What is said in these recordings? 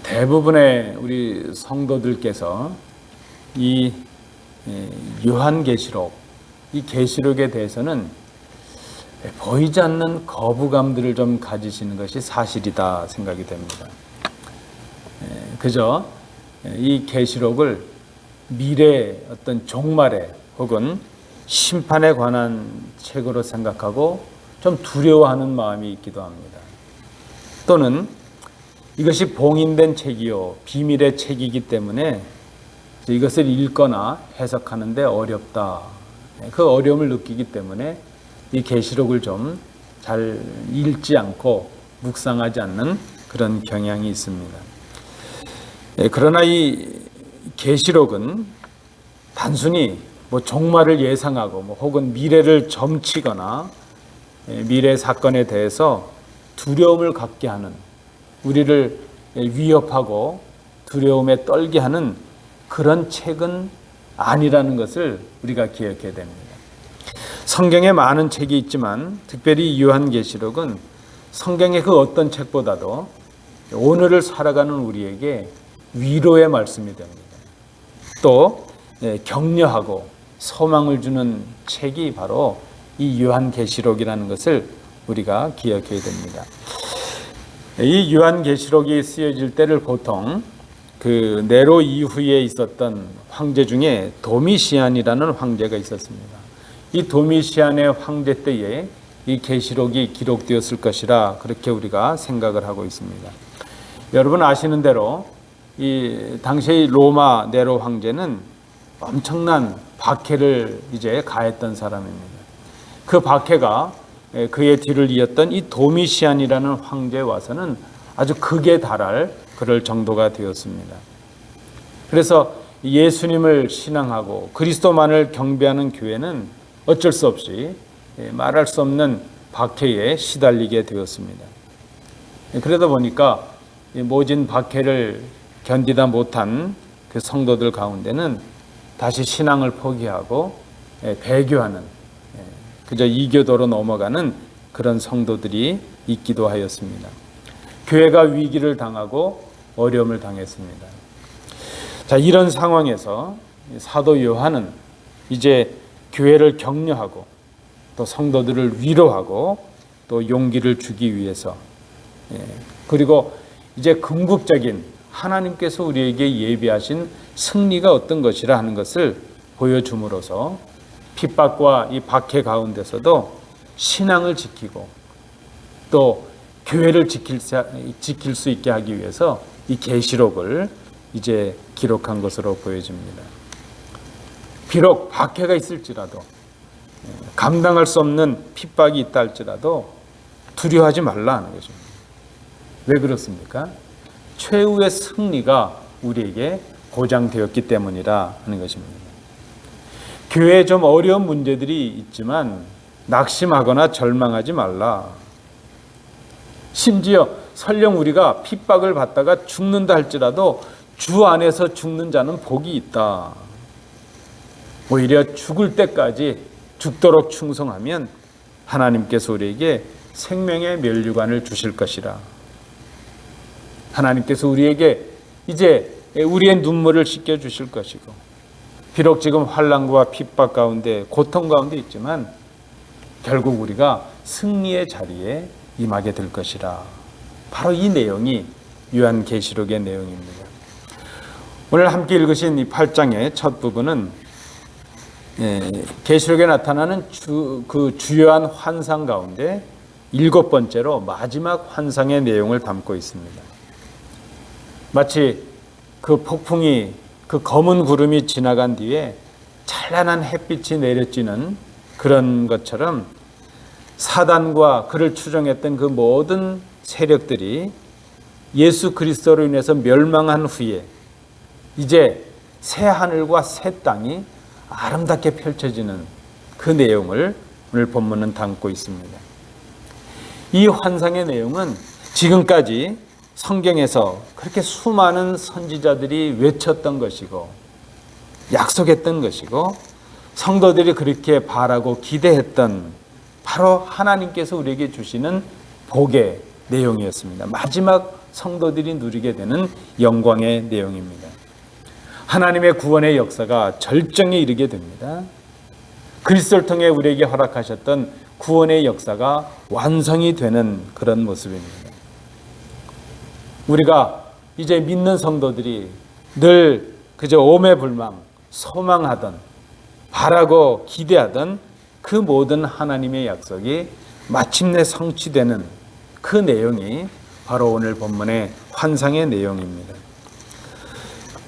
대부분의 우리 성도들께서 이 요한계시록, 이 계시록에 대해서는 보이지 않는 거부감들을 좀 가지시는 것이 사실이다 생각이 됩니다. 그저 이 계시록을 미래의 어떤 종말에 혹은 심판에 관한 책으로 생각하고 좀 두려워하는 마음이 있기도 합니다. 또는 이것이 봉인된 책이요 비밀의 책이기 때문에 이것을 읽거나 해석하는데 어렵다. 그 어려움을 느끼기 때문에 이 계시록을 좀 잘 읽지 않고 묵상하지 않는 그런 경향이 있습니다. 그러나 이 계시록은 단순히 종말을 예상하고 혹은 미래를 점치거나 미래 사건에 대해서 두려움을 갖게 하는, 우리를 위협하고 두려움에 떨게 하는 그런 책은 아니라는 것을 우리가 기억해야 됩니다. 성경에 많은 책이 있지만 특별히 요한계시록은 성경의 그 어떤 책보다도 오늘을 살아가는 우리에게 위로의 말씀이 됩니다. 또 격려하고 소망을 주는 책이 바로 이 요한계시록이라는 것을 우리가 기억해야 됩니다. 이 요한계시록이 쓰여질 때를 보통 그 네로 이후에 있었던 황제 중에 도미시안이라는 황제가 있었습니다. 이 도미시안의 황제 때에 이 계시록이 기록되었을 것이라 그렇게 우리가 생각을 하고 있습니다. 여러분 아시는 대로 이 당시의 로마 네로 황제는 엄청난 박해를 이제 가했던 사람입니다. 그 박해가 그의 뒤를 이었던 이 도미시안이라는 황제에 와서는 아주 극에 달할 그럴 정도가 되었습니다. 그래서 예수님을 신앙하고 그리스도만을 경배하는 교회는 어쩔 수 없이 말할 수 없는 박해에 시달리게 되었습니다. 그러다 보니까 모진 박해를 견디다 못한 그 성도들 가운데는 다시 신앙을 포기하고 배교하는, 그저 이교도로 넘어가는 그런 성도들이 있기도 하였습니다. 교회가 위기를 당하고 어려움을 당했습니다. 자, 이런 상황에서 사도 요한은 이제 교회를 격려하고 또 성도들을 위로하고 또 용기를 주기 위해서, 그리고 이제 궁극적인 하나님께서 우리에게 예비하신 승리가 어떤 것이라 하는 것을 보여줌으로써 핍박과 이 박해 가운데서도 신앙을 지키고 또 교회를 지킬 수 있게 하기 위해서 이 계시록을 이제 기록한 것으로 보여집니다. 비록 박해가 있을지라도, 감당할 수 없는 핍박이 있다 할지라도 두려워하지 말라 하는 것입니다. 왜 그렇습니까? 최후의 승리가 우리에게 보장되었기 때문이라 하는 것입니다. 교회에 좀 어려운 문제들이 있지만 낙심하거나 절망하지 말라. 심지어 설령 우리가 핍박을 받다가 죽는다 할지라도 주 안에서 죽는 자는 복이 있다. 오히려 죽을 때까지 죽도록 충성하면 하나님께서 우리에게 생명의 면류관을 주실 것이라. 하나님께서 우리에게 이제 우리의 눈물을 씻겨 주실 것이고, 비록 지금 환난과 핍박 가운데 고통 가운데 있지만 결국 우리가 승리의 자리에 임하게 될 것이라. 바로 이 내용이 요한계시록의 내용입니다. 오늘 함께 읽으신 이 8장의 첫 부분은 계시록에 나타나는 그 주요한 환상 가운데 7번째로 마지막 환상의 내용을 담고 있습니다. 마치 그 폭풍이, 그 검은 구름이 지나간 뒤에 찬란한 햇빛이 내려지는 그런 것처럼 사단과 그를 추종했던 그 모든 세력들이 예수 그리스도로 인해서 멸망한 후에 이제 새 하늘과 새 땅이 아름답게 펼쳐지는 그 내용을 오늘 본문은 담고 있습니다. 이 환상의 내용은 지금까지 성경에서 그렇게 수많은 선지자들이 외쳤던 것이고 약속했던 것이고 성도들이 그렇게 바라고 기대했던 바로 하나님께서 우리에게 주시는 복의 내용이었습니다. 마지막 성도들이 누리게 되는 영광의 내용입니다. 하나님의 구원의 역사가 절정에 이르게 됩니다. 그리스도를 통해 우리에게 허락하셨던 구원의 역사가 완성이 되는 그런 모습입니다. 우리가 이제 믿는 성도들이 늘 그저 오매불망 소망하던 바라고 기대하던 그 모든 하나님의 약속이 마침내 성취되는 그 내용이 바로 오늘 본문의 환상의 내용입니다.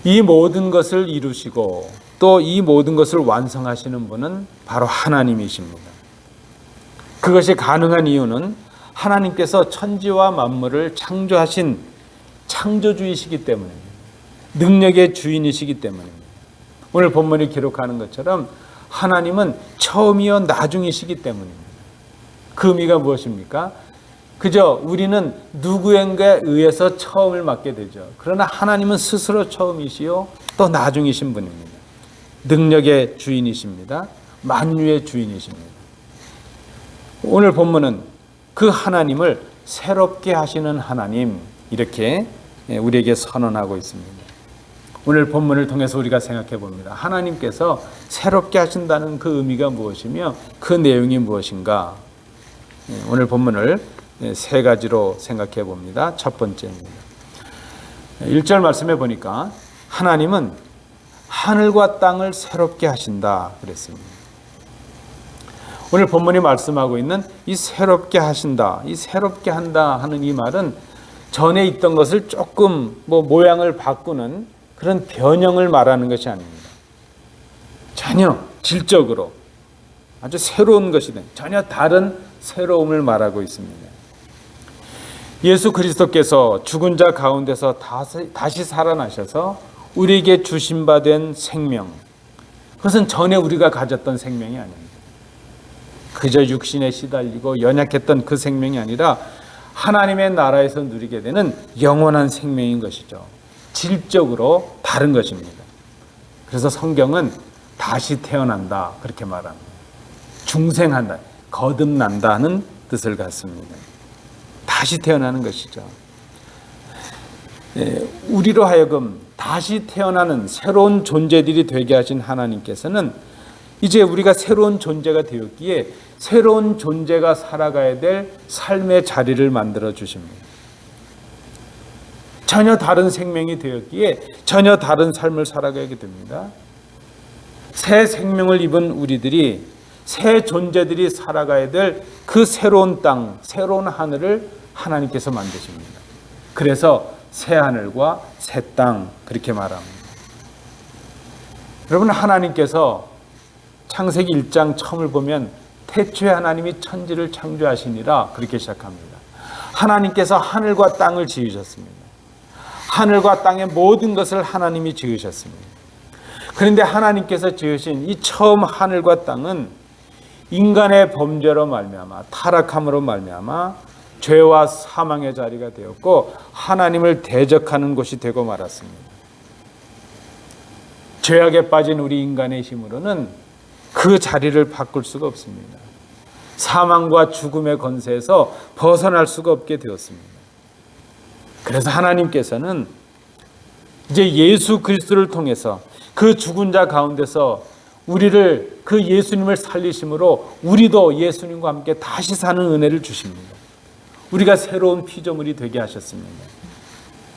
이 모든 것을 이루시고 또 이 모든 것을 완성하시는 분은 바로 하나님이십니다. 그것이 가능한 이유는 하나님께서 천지와 만물을 창조하신 창조주이시기 때문입니다. 능력의 주인이시기 때문입니다. 오늘 본문이 기록하는 것처럼 하나님은 처음이요 나중이시기 때문입니다. 그 의미가 무엇입니까? 그저 우리는 누구인가에 의해서 처음을 맡게 되죠. 그러나 하나님은 스스로 처음이시요 또 나중이신 분입니다. 능력의 주인이십니다. 만유의 주인이십니다. 오늘 본문은 그 하나님을 새롭게 하시는 하나님, 이렇게 우리에게 선언하고 있습니다. 오늘 본문을 통해서 우리가 생각해 봅니다. 하나님께서 새롭게 하신다는 그 의미가 무엇이며 그 내용이 무엇인가? 오늘 본문을 세 가지로 생각해 봅니다. 첫 번째입니다. 1절 말씀해 보니까 하나님은 하늘과 땅을 새롭게 하신다 그랬습니다. 오늘 본문이 말씀하고 있는 이 새롭게 하신다, 이 새롭게 한다 하는 이 말은 전에 있던 것을 조금 모양을 바꾸는 그런 변형을 말하는 것이 아닙니다. 전혀 질적으로 아주 새로운 것이 된 전혀 다른 새로움을 말하고 있습니다. 예수 그리스도께서 죽은 자 가운데서 다시 살아나셔서 우리에게 주신 바 된 생명, 그것은 전에 우리가 가졌던 생명이 아닙니다. 그저 육신에 시달리고 연약했던 그 생명이 아니라 하나님의 나라에서 누리게 되는 영원한 생명인 것이죠. 질적으로 다른 것입니다. 그래서 성경은 다시 태어난다 그렇게 말합니다. 중생한다, 거듭난다는 뜻을 갖습니다. 다시 태어나는 것이죠. 우리로 하여금 다시 태어나는 새로운 존재들이 되게 하신 하나님께서는 이제 우리가 새로운 존재가 되었기에 새로운 존재가 살아가야 될 삶의 자리를 만들어 주십니다. 전혀 다른 생명이 되었기에 전혀 다른 삶을 살아가게 됩니다. 새 생명을 입은 우리들이 새 존재들이 살아가야 될 그 새로운 땅, 새로운 하늘을 하나님께서 만드십니다. 그래서 새 하늘과 새 땅 그렇게 말합니다. 여러분, 하나님께서 창세기 1장 처음을 보면 태초에 하나님이 천지를 창조하시니라 그렇게 시작합니다. 하나님께서 하늘과 땅을 지으셨습니다. 하늘과 땅의 모든 것을 하나님이 지으셨습니다. 그런데 하나님께서 지으신 이 처음 하늘과 땅은 인간의 범죄로 말미암아 타락함으로 말미암아 죄와 사망의 자리가 되었고 하나님을 대적하는 곳이 되고 말았습니다. 죄악에 빠진 우리 인간의 힘으로는 그 자리를 바꿀 수가 없습니다. 사망과 죽음의 권세에서 벗어날 수가 없게 되었습니다. 그래서 하나님께서는 이제 예수 그리스도를 통해서 그 죽은 자 가운데서 우리를 그 예수님을 살리심으로 우리도 예수님과 함께 다시 사는 은혜를 주십니다. 우리가 새로운 피조물이 되게 하셨습니다.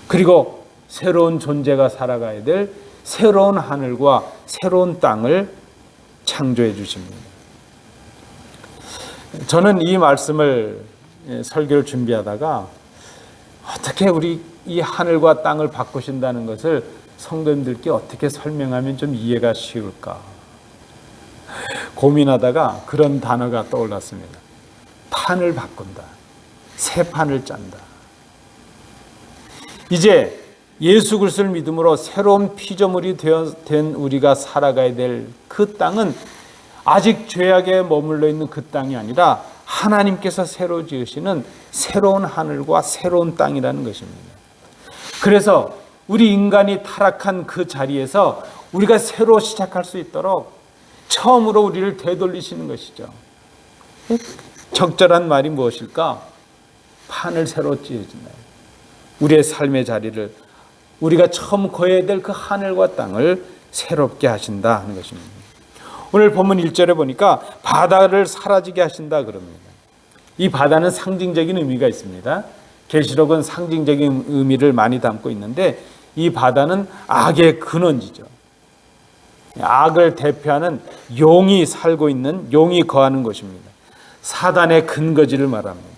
그리고 새로운 존재가 살아가야 될 새로운 하늘과 새로운 땅을 창조해 주십니다. 저는 이 말씀을 설교를 준비하다가 어떻게 우리 이 하늘과 땅을 바꾸신다는 것을 성도님들께 어떻게 설명하면 좀 이해가 쉬울까 고민하다가 그런 단어가 떠올랐습니다. 판을 바꾼다. 새 판을 짠다. 이제 예수 그리스도를 믿음으로 새로운 피조물이 된 우리가 살아가야 될 그 땅은 아직 죄악에 머물러 있는 그 땅이 아니라 하나님께서 새로 지으시는 새로운 하늘과 새로운 땅이라는 것입니다. 그래서 우리 인간이 타락한 그 자리에서 우리가 새로 시작할 수 있도록 처음으로 우리를 되돌리시는 것이죠. 적절한 말이 무엇일까? 판을 새로 찌어진다. 우리의 삶의 자리를, 우리가 처음 거해야 될 그 하늘과 땅을 새롭게 하신다 하는 것입니다. 오늘 본문 1절에 보니까 바다를 사라지게 하신다 그럽니다. 이 바다는 상징적인 의미가 있습니다. 계시록은 상징적인 의미를 많이 담고 있는데, 이 바다는 악의 근원지죠. 악을 대표하는 용이 살고 있는, 용이 거하는 곳입니다. 사단의 근거지를 말합니다.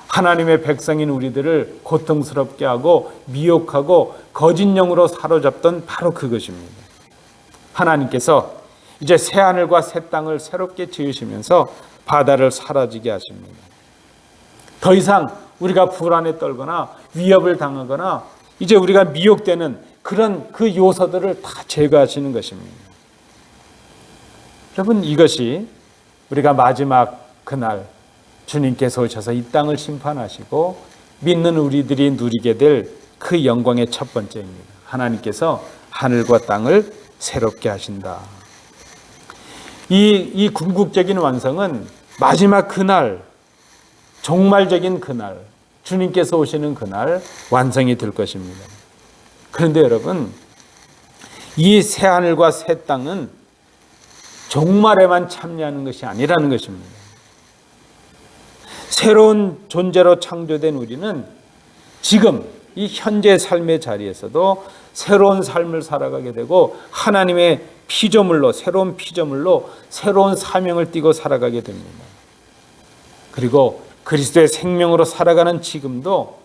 하나님의 백성인 우리들을 고통스럽게 하고 미혹하고 거짓 영으로 사로잡던 바로 그것입니다. 하나님께서 이제 새 하늘과 새 땅을 새롭게 지으시면서 바다를 사라지게 하십니다. 더 이상 우리가 불안에 떨거나 위협을 당하거나 이제 우리가 미혹되는 그런 그 요소들을 다 제거하시는 것입니다. 여러분, 이것이 우리가 마지막 그날 주님께서 오셔서 이 땅을 심판하시고 믿는 우리들이 누리게 될 그 영광의 첫 번째입니다. 하나님께서 하늘과 땅을 새롭게 하신다. 이 궁극적인 완성은 마지막 그날, 종말적인 그날, 주님께서 오시는 그날 완성이 될 것입니다. 그런데 여러분, 이 새 하늘과 새 땅은 종말에만 참여하는 것이 아니라는 것입니다. 새로운 존재로 창조된 우리는 지금 이 현재 삶의 자리에서도 새로운 삶을 살아가게 되고 하나님의 피조물로, 새로운 피조물로 새로운 사명을 띠고 살아가게 됩니다. 그리고 그리스도의 생명으로 살아가는 지금도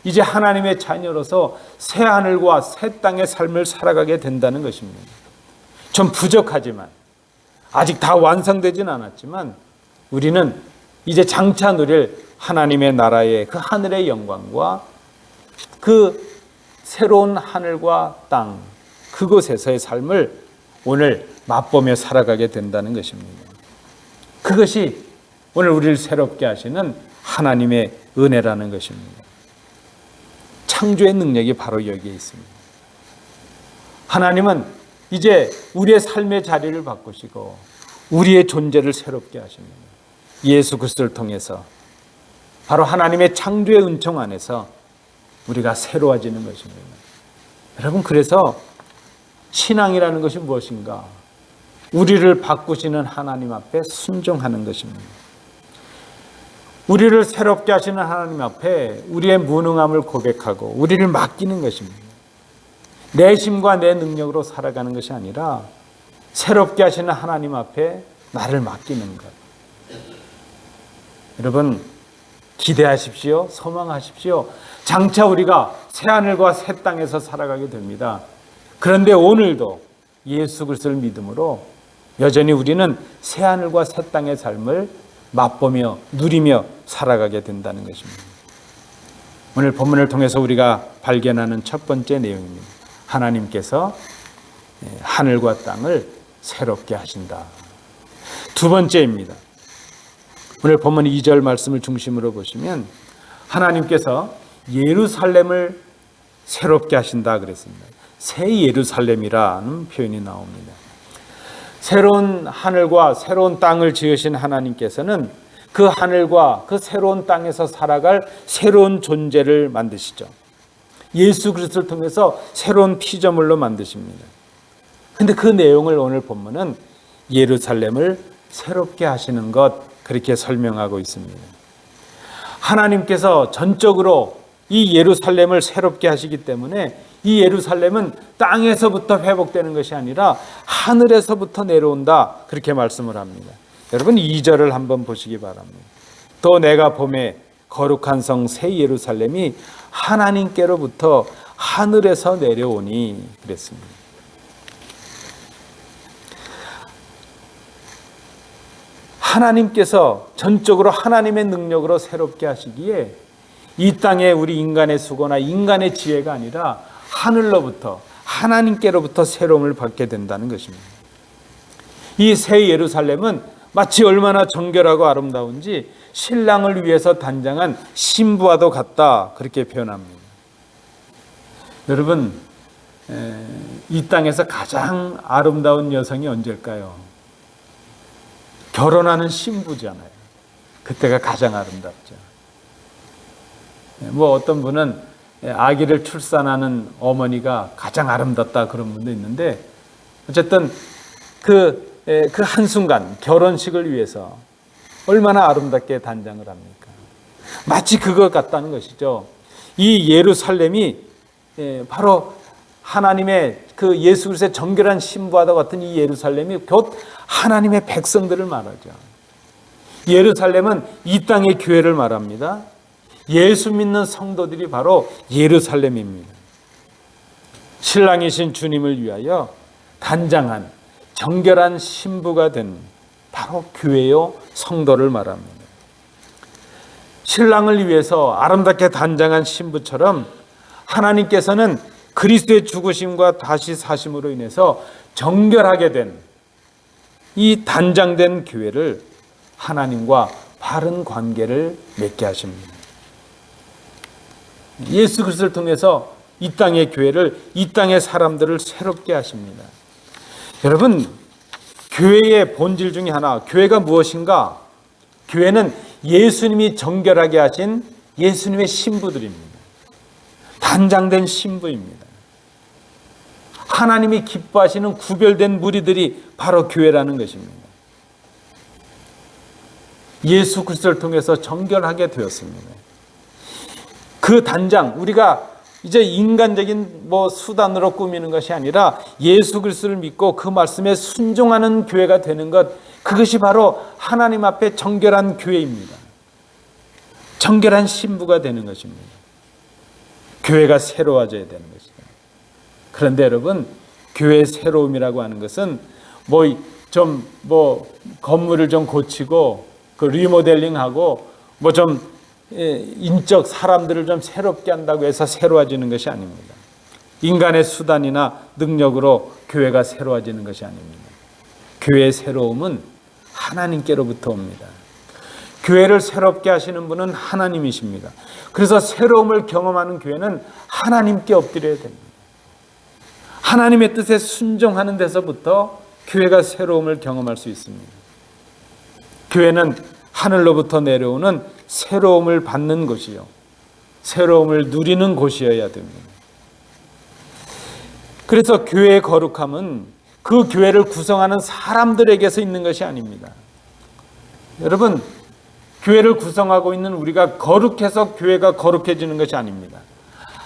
이제 하나님의 자녀로서 새 하늘과 새 땅의 삶을 살아가게 된다는 것입니다. 좀 부족하지만, 아직 다 완성되진 않았지만 우리는 이제 장차 누릴 하나님의 나라의 그 하늘의 영광과 그 새로운 하늘과 땅, 그곳에서의 삶을 오늘 맛보며 살아가게 된다는 것입니다. 그것이 오늘 우리를 새롭게 하시는 하나님의 은혜라는 것입니다. 창조의 능력이 바로 여기에 있습니다. 하나님은 이제 우리의 삶의 자리를 바꾸시고 우리의 존재를 새롭게 하십니다. 예수 그리스도를 통해서 바로 하나님의 창조의 은총 안에서 우리가 새로워지는 것입니다. 여러분, 그래서 신앙이라는 것이 무엇인가? 우리를 바꾸시는 하나님 앞에 순종하는 것입니다. 우리를 새롭게 하시는 하나님 앞에 우리의 무능함을 고백하고 우리를 맡기는 것입니다. 내 힘과 내 능력으로 살아가는 것이 아니라 새롭게 하시는 하나님 앞에 나를 맡기는 것. 여러분, 기대하십시오. 소망하십시오. 장차 우리가 새하늘과 새 땅에서 살아가게 됩니다. 그런데 오늘도 예수 그리스도를 믿음으로 여전히 우리는 새하늘과 새 땅의 삶을 맛보며 누리며 살아가게 된다는 것입니다. 오늘 본문을 통해서 우리가 발견하는 첫 번째 내용입니다. 하나님께서 하늘과 땅을 새롭게 하신다. 두 번째입니다. 오늘 본문 2절 말씀을 중심으로 보시면 하나님께서 예루살렘을 새롭게 하신다 그랬습니다. 새 예루살렘이라는 표현이 나옵니다. 새로운 하늘과 새로운 땅을 지으신 하나님께서는 그 하늘과 그 새로운 땅에서 살아갈 새로운 존재를 만드시죠. 예수 그리스도를 통해서 새로운 피조물로 만드십니다. 그런데 그 내용을 오늘 본문은 예루살렘을 새롭게 하시는 것, 그렇게 설명하고 있습니다. 하나님께서 전적으로 이 예루살렘을 새롭게 하시기 때문에 이 예루살렘은 땅에서부터 회복되는 것이 아니라 하늘에서부터 내려온다, 그렇게 말씀을 합니다. 여러분, 2절을 한번 보시기 바랍니다. 또 내가 봄에 거룩한 성 새 예루살렘이 하나님께로부터 하늘에서 내려오니 그랬습니다. 하나님께서 전적으로 하나님의 능력으로 새롭게 하시기에 이 땅에 우리 인간의 수고나 인간의 지혜가 아니라 하늘로부터, 하나님께로부터 새로움을 받게 된다는 것입니다. 이 새 예루살렘은 마치 얼마나 정결하고 아름다운지 신랑을 위해서 단장한 신부와도 같다, 그렇게 표현합니다. 여러분, 이 땅에서 가장 아름다운 여성이 언제일까요? 결혼하는 신부잖아요. 그때가 가장 아름답죠. 뭐 어떤 분은 아기를 출산하는 어머니가 가장 아름답다 그런 분도 있는데, 어쨌든 그 한순간 결혼식을 위해서 얼마나 아름답게 단장을 합니까? 마치 그것 같다는 것이죠. 이 예루살렘이 바로 하나님의 그 예수 그리스도의 정결한 신부와도 같은 이 예루살렘이 곧 하나님의 백성들을 말하죠. 예루살렘은 이 땅의 교회를 말합니다. 예수 믿는 성도들이 바로 예루살렘입니다. 신랑이신 주님을 위하여 단장한 정결한 신부가 된 바로 교회요 성도를 말합니다. 신랑을 위해서 아름답게 단장한 신부처럼 하나님께서는 그리스도의 죽으심과 다시 사심으로 인해서 정결하게 된 이 단장된 교회를 하나님과 바른 관계를 맺게 하십니다. 예수 그리스도를 통해서 이 땅의 교회를, 이 땅의 사람들을 새롭게 하십니다. 여러분, 교회의 본질 중에 하나, 교회가 무엇인가? 교회는 예수님이 정결하게 하신 예수님의 신부들입니다. 단장된 신부입니다. 하나님이 기뻐하시는 구별된 무리들이 바로 교회라는 것입니다. 예수 그리스도를 통해서 정결하게 되었습니다. 그 단장, 우리가 이제 인간적인 수단으로 꾸미는 것이 아니라 예수 그리스도를 믿고 그 말씀에 순종하는 교회가 되는 것, 그것이 바로 하나님 앞에 정결한 교회입니다. 정결한 신부가 되는 것입니다. 교회가 새로워져야 되는 것입니다. 그런데 여러분, 교회의 새로움이라고 하는 것은 건물을 좀 고치고 그 리모델링하고 인적 사람들을 좀 새롭게 한다고 해서 새로워지는 것이 아닙니다. 인간의 수단이나 능력으로 교회가 새로워지는 것이 아닙니다. 교회의 새로움은 하나님께로부터 옵니다. 교회를 새롭게 하시는 분은 하나님이십니다. 그래서 새로움을 경험하는 교회는 하나님께 엎드려야 됩니다. 하나님의 뜻에 순종하는 데서부터 교회가 새로움을 경험할 수 있습니다. 교회는 하늘로부터 내려오는 새로움을 받는 곳이요, 새로움을 누리는 곳이어야 됩니다. 그래서 교회의 거룩함은 그 교회를 구성하는 사람들에게서 있는 것이 아닙니다. 여러분, 교회를 구성하고 있는 우리가 거룩해서 교회가 거룩해지는 것이 아닙니다.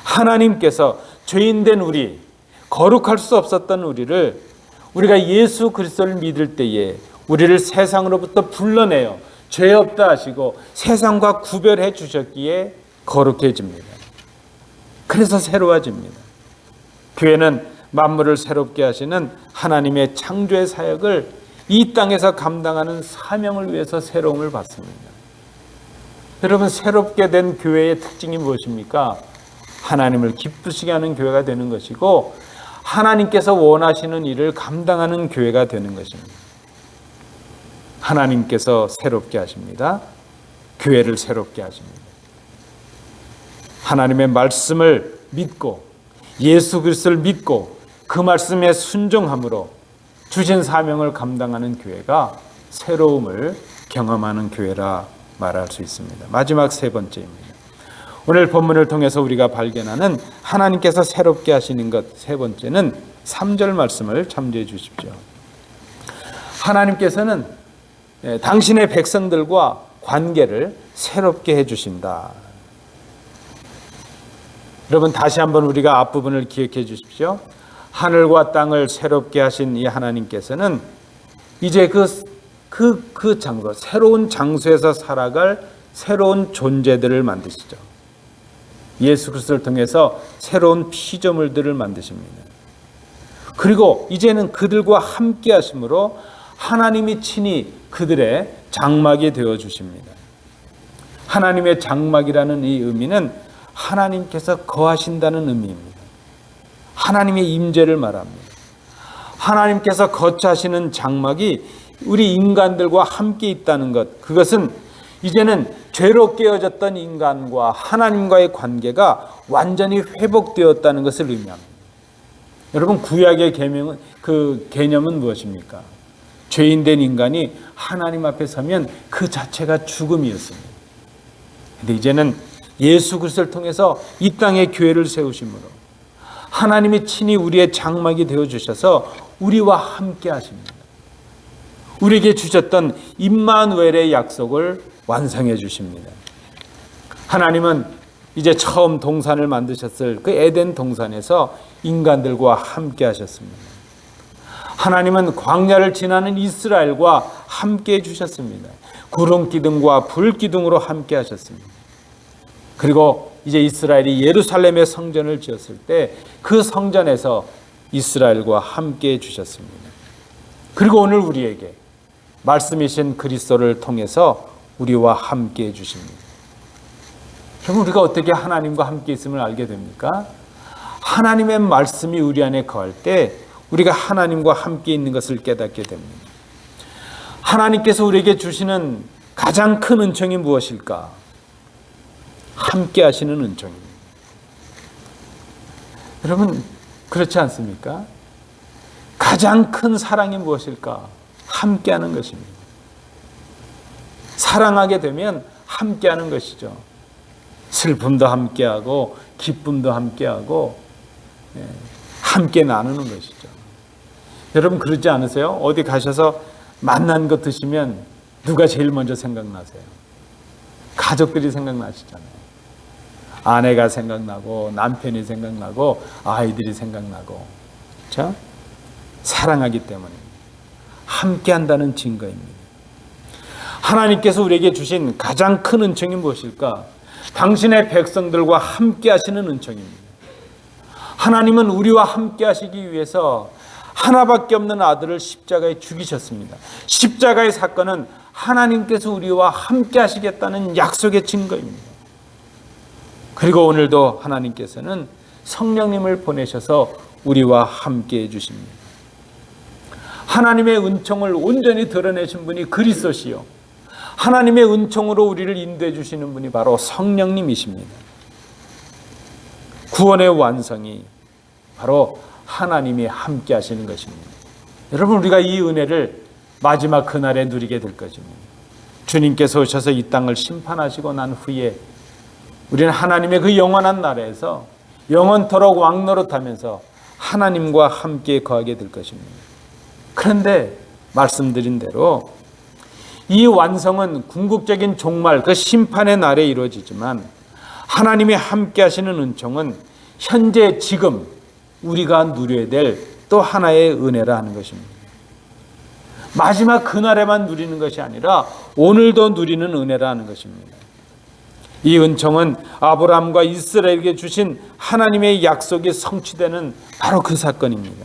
하나님께서 죄인된 우리, 거룩할 수 없었던 우리가 예수 그리스도를 믿을 때에 우리를 세상으로부터 불러내어 죄 없다 하시고 세상과 구별해 주셨기에 거룩해집니다. 그래서 새로워집니다. 교회는 만물을 새롭게 하시는 하나님의 창조의 사역을 이 땅에서 감당하는 사명을 위해서 새로움을 받습니다. 여러분, 새롭게 된 교회의 특징이 무엇입니까? 하나님을 기쁘시게 하는 교회가 되는 것이고, 하나님께서 원하시는 일을 감당하는 교회가 되는 것입니다. 하나님께서 새롭게 하십니다. 교회를 새롭게 하십니다. 하나님의 말씀을 믿고 예수 그리스도를 믿고 그 말씀에 순종함으로 주신 사명을 감당하는 교회가 새로움을 경험하는 교회라 말할 수 있습니다. 마지막 세 번째입니다. 오늘 본문을 통해서 우리가 발견하는 하나님께서 새롭게 하시는 것 세 번째는 3절 말씀을 참조해 주십시오. 하나님께서는 당신의 백성들과 관계를 새롭게 해주신다. 여러분, 다시 한번 우리가 앞부분을 기억해 주십시오. 하늘과 땅을 새롭게 하신 이 하나님께서는 이제 그 장소, 새로운 장소에서 살아갈 새로운 존재들을 만드시죠. 예수 그리스도를 통해서 새로운 피조물들을 만드십니다. 그리고 이제는 그들과 함께 하심으로 하나님이 친히 그들의 장막이 되어 주십니다. 하나님의 장막이라는 이 의미는 하나님께서 거하신다는 의미입니다. 하나님의 임재를 말합니다. 하나님께서 거처하시는 장막이 우리 인간들과 함께 있다는 것, 그것은 이제는 죄로 깨어졌던 인간과 하나님과의 관계가 완전히 회복되었다는 것을 의미합니다. 여러분, 구약의 개념은 무엇입니까? 죄인된 인간이 하나님 앞에 서면 그 자체가 죽음이었습니다. 그런데 이제는 예수 그리스도를 통해서 이 땅에 교회를 세우심으로 하나님이 친히 우리의 장막이 되어주셔서 우리와 함께 하십니다. 우리에게 주셨던 임마누엘의 약속을 완성해 주십니다. 하나님은 이제 처음 동산을 만드셨을 그 에덴 동산에서 인간들과 함께 하셨습니다. 하나님은 광야를 지나는 이스라엘과 함께 해주셨습니다. 구름 기둥과 불 기둥으로 함께 하셨습니다. 그리고 이제 이스라엘이 예루살렘의 성전을 지었을 때 그 성전에서 이스라엘과 함께 해주셨습니다. 그리고 오늘 우리에게 말씀이신 그리스도를 통해서 우리와 함께 해주십니다. 그럼 우리가 어떻게 하나님과 함께 있음을 알게 됩니까? 하나님의 말씀이 우리 안에 거할 때 우리가 하나님과 함께 있는 것을 깨닫게 됩니다. 하나님께서 우리에게 주시는 가장 큰 은총이 무엇일까? 함께 하시는 은총입니다. 여러분, 그렇지 않습니까? 가장 큰 사랑이 무엇일까? 함께 하는 것입니다. 사랑하게 되면 함께 하는 것이죠. 슬픔도 함께하고 기쁨도 함께하고 함께 나누는 것이죠. 여러분 그러지 않으세요? 어디 가셔서 만난 거 드시면 누가 제일 먼저 생각나세요? 가족들이 생각나시잖아요. 아내가 생각나고 남편이 생각나고 아이들이 생각나고, 그렇죠? 사랑하기 때문에 함께 한다는 증거입니다. 하나님께서 우리에게 주신 가장 큰 은총이 무엇일까? 당신의 백성들과 함께 하시는 은총입니다. 하나님은 우리와 함께 하시기 위해서 하나밖에 없는 아들을 십자가에 죽이셨습니다. 십자가의 사건은 하나님께서 우리와 함께 하시겠다는 약속의 증거입니다. 그리고 오늘도 하나님께서는 성령님을 보내셔서 우리와 함께 해주십니다. 하나님의 은총을 온전히 드러내신 분이 그리스도시요, 하나님의 은총으로 우리를 인도해 주시는 분이 바로 성령님이십니다. 구원의 완성이 바로 하나님이 함께 하시는 것입니다. 여러분, 우리가 이 은혜를 마지막 그날에 누리게 될 것입니다. 주님께서 오셔서 이 땅을 심판하시고 난 후에 우리는 하나님의 그 영원한 나라에서 영원토록 왕노릇하면서 하나님과 함께 거하게 될 것입니다. 그런데 말씀드린 대로 이 완성은 궁극적인 종말, 그 심판의 날에 이루어지지만 하나님이 함께 하시는 은총은 현재 지금 우리가 누려야 될 또 하나의 은혜라 하는 것입니다. 마지막 그날에만 누리는 것이 아니라 오늘도 누리는 은혜라 하는 것입니다. 이 은총은 아브라함과 이스라엘에게 주신 하나님의 약속이 성취되는 바로 그 사건입니다.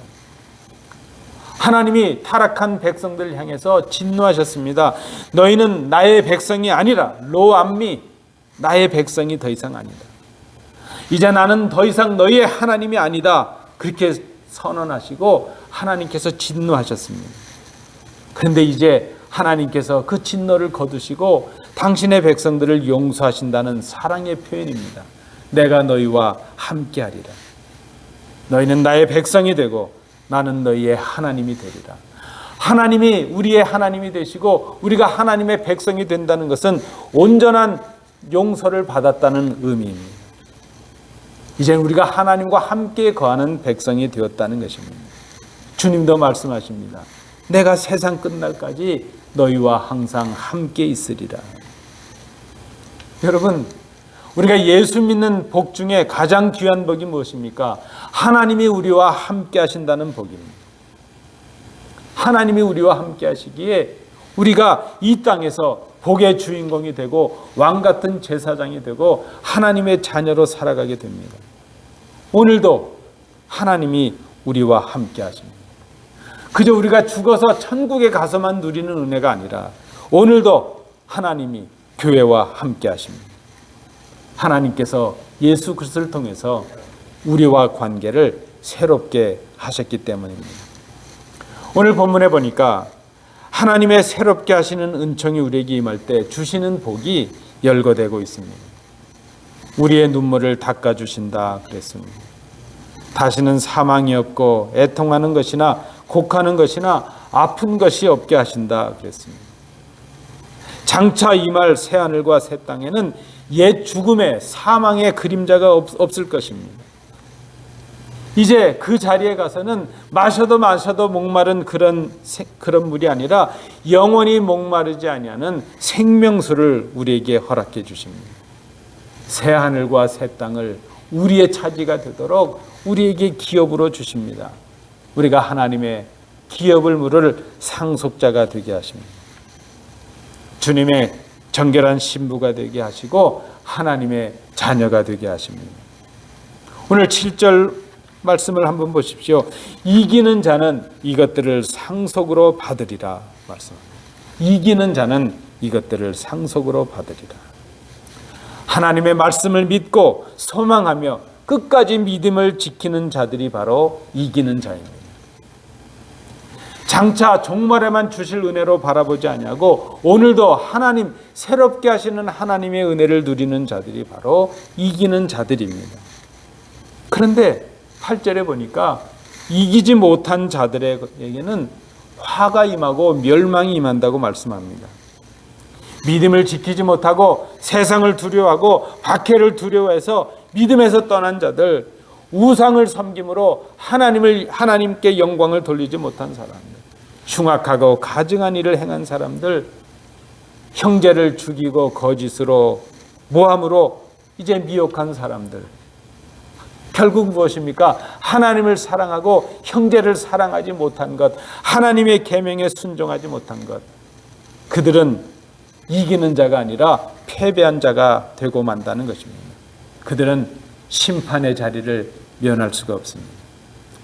하나님이 타락한 백성들을 향해서 진노하셨습니다. 너희는 나의 백성이 아니라 로암미, 나의 백성이 더 이상 아니다. 이제 나는 더 이상 너희의 하나님이 아니다. 그렇게 선언하시고 하나님께서 진노하셨습니다. 그런데 이제 하나님께서 그 진노를 거두시고 당신의 백성들을 용서하신다는 사랑의 표현입니다. 내가 너희와 함께하리라. 너희는 나의 백성이 되고 나는 너희의 하나님이 되리라. 하나님이 우리의 하나님이 되시고 우리가 하나님의 백성이 된다는 것은 온전한 용서를 받았다는 의미입니다. 이제 우리가 하나님과 함께 거하는 백성이 되었다는 것입니다. 주님도 말씀하십니다. 내가 세상 끝날까지 너희와 항상 함께 있으리라. 여러분, 우리가 예수 믿는 복 중에 가장 귀한 복이 무엇입니까? 하나님이 우리와 함께 하신다는 복입니다. 하나님이 우리와 함께 하시기에 우리가 이 땅에서 복의 주인공이 되고 왕 같은 제사장이 되고 하나님의 자녀로 살아가게 됩니다. 오늘도 하나님이 우리와 함께 하십니다. 그저 우리가 죽어서 천국에 가서만 누리는 은혜가 아니라 오늘도 하나님이 교회와 함께 하십니다. 하나님께서 예수 그리스도를 통해서 우리와 관계를 새롭게 하셨기 때문입니다. 오늘 본문에 보니까 하나님의 새롭게 하시는 은총이 우리에게 임할 때 주시는 복이 열거되고 있습니다. 우리의 눈물을 닦아주신다 그랬습니다. 다시는 사망이 없고 애통하는 것이나 곡하는 것이나 아픈 것이 없게 하신다 그랬습니다. 장차 임할 새하늘과 새 땅에는 옛 죽음의 사망의 그림자가 없을 것입니다. 이제 그 자리에 가서는 마셔도 목마른 그런 물이 아니라 영원히 목마르지 아니하는 생명수를 우리에게 허락해 주십니다. 새 하늘과 새 땅을 우리의 차지가 되도록 우리에게 기업으로 주십니다. 우리가 하나님의 기업을 물을 상속자가 되게 하십니다. 주님의 정결한 신부가 되게 하시고 하나님의 자녀가 되게 하십니다. 오늘 7절 말씀을 한번 보십시오. 이기는 자는 이것들을 상속으로 받으리라 말씀합니다. 이기는 자는 이것들을 상속으로 받으리라. 하나님의 말씀을 믿고 소망하며 끝까지 믿음을 지키는 자들이 바로 이기는 자입니다. 장차 종말에만 주실 은혜로 바라보지 아니하고 오늘도 하나님 새롭게 하시는 하나님의 은혜를 누리는 자들이 바로 이기는 자들입니다. 그런데 8절에 보니까 이기지 못한 자들에게는 화가 임하고 멸망이 임한다고 말씀합니다. 믿음을 지키지 못하고 세상을 두려워하고 박해를 두려워해서 믿음에서 떠난 자들, 우상을 섬김으로 하나님께 영광을 돌리지 못한 사람들, 흉악하고 가증한 일을 행한 사람들, 형제를 죽이고 거짓으로 모함으로 이제 미혹한 사람들, 결국 무엇입니까? 하나님을 사랑하고 형제를 사랑하지 못한 것, 하나님의 계명에 순종하지 못한 것, 그들은 이기는 자가 아니라 패배한 자가 되고 만다는 것입니다. 그들은 심판의 자리를 면할 수가 없습니다.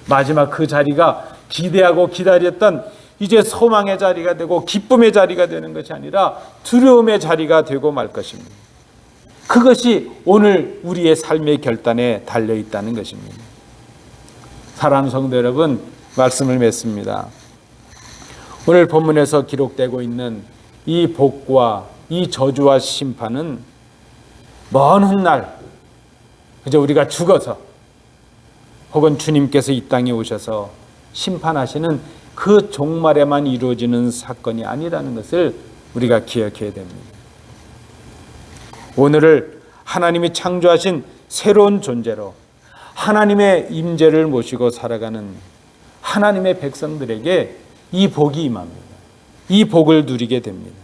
마지막 그 자리가 기대하고 기다렸던 이제 소망의 자리가 되고 기쁨의 자리가 되는 것이 아니라 두려움의 자리가 되고 말 것입니다. 그것이 오늘 우리의 삶의 결단에 달려 있다는 것입니다. 사랑하는 성도 여러분, 말씀을 맺습니다. 오늘 본문에서 기록되고 있는 이 복과 이 저주와 심판은 먼 훗날 그저 우리가 죽어서 혹은 주님께서 이 땅에 오셔서 심판하시는 그 종말에만 이루어지는 사건이 아니라는 것을 우리가 기억해야 됩니다. 오늘을 하나님이 창조하신 새로운 존재로 하나님의 임재를 모시고 살아가는 하나님의 백성들에게 이 복이 임합니다. 이 복을 누리게 됩니다.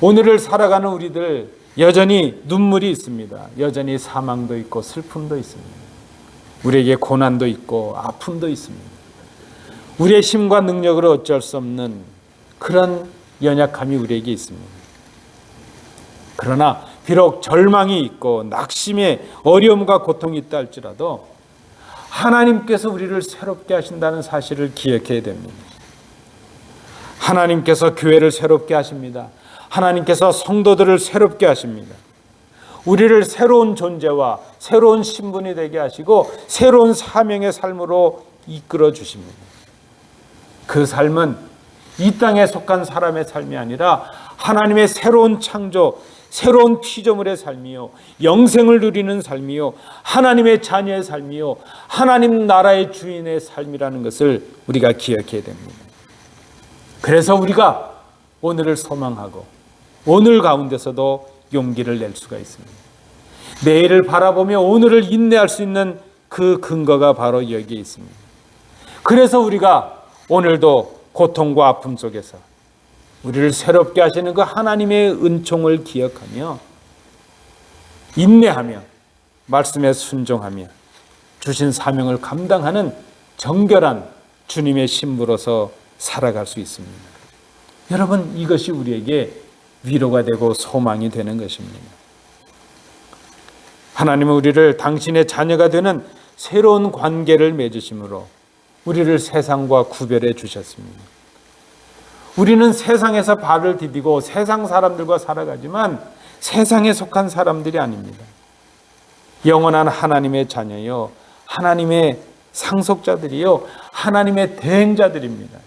오늘을 살아가는 우리들 여전히 눈물이 있습니다. 여전히 사망도 있고 슬픔도 있습니다. 우리에게 고난도 있고 아픔도 있습니다. 우리의 힘과 능력으로 어쩔 수 없는 그런 연약함이 우리에게 있습니다. 그러나 비록 절망이 있고 낙심의 어려움과 고통이 있다 할지라도 하나님께서 우리를 새롭게 하신다는 사실을 기억해야 됩니다. 하나님께서 교회를 새롭게 하십니다. 하나님께서 성도들을 새롭게 하십니다. 우리를 새로운 존재와 새로운 신분이 되게 하시고 새로운 사명의 삶으로 이끌어 주십니다. 그 삶은 이 땅에 속한 사람의 삶이 아니라 하나님의 새로운 창조, 새로운 피조물의 삶이요, 영생을 누리는 삶이요, 하나님의 자녀의 삶이요, 하나님 나라의 주인의 삶이라는 것을 우리가 기억해야 됩니다. 그래서 우리가 오늘을 소망하고 오늘 가운데서도 용기를 낼 수가 있습니다. 내일을 바라보며 오늘을 인내할 수 있는 그 근거가 바로 여기에 있습니다. 그래서 우리가 오늘도 고통과 아픔 속에서 우리를 새롭게 하시는 그 하나님의 은총을 기억하며 인내하며 말씀에 순종하며 주신 사명을 감당하는 정결한 주님의 신부로서 살아갈 수 있습니다. 여러분, 이것이 우리에게 위로가 되고 소망이 되는 것입니다. 하나님은 우리를 당신의 자녀가 되는 새로운 관계를 맺으심으로 우리를 세상과 구별해 주셨습니다. 우리는 세상에서 발을 디디고 세상 사람들과 살아가지만 세상에 속한 사람들이 아닙니다. 영원한 하나님의 자녀요, 하나님의 상속자들이요, 하나님의 대행자들입니다.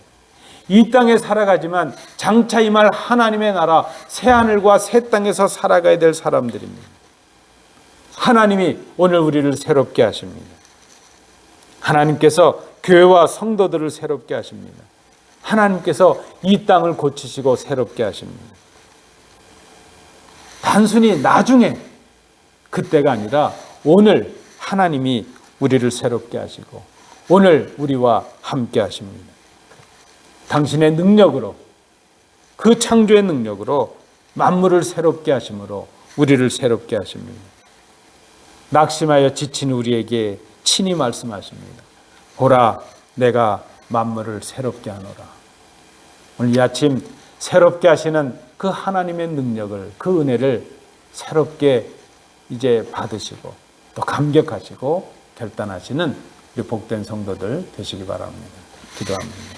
이 땅에 살아가지만 장차 임할 하나님의 나라 새하늘과 새 땅에서 살아가야 될 사람들입니다. 하나님이 오늘 우리를 새롭게 하십니다. 하나님께서 교회와 성도들을 새롭게 하십니다. 하나님께서 이 땅을 고치시고 새롭게 하십니다. 단순히 나중에 그때가 아니라 오늘 하나님이 우리를 새롭게 하시고 오늘 우리와 함께 하십니다. 당신의 능력으로, 그 창조의 능력으로 만물을 새롭게 하심으로 우리를 새롭게 하십니다. 낙심하여 지친 우리에게 친히 말씀하십니다. 보라, 내가 만물을 새롭게 하노라. 오늘 이 아침 새롭게 하시는 그 하나님의 능력을, 그 은혜를 새롭게 이제 받으시고 또 감격하시고 결단하시는 우리 복된 성도들 되시기 바랍니다. 기도합니다.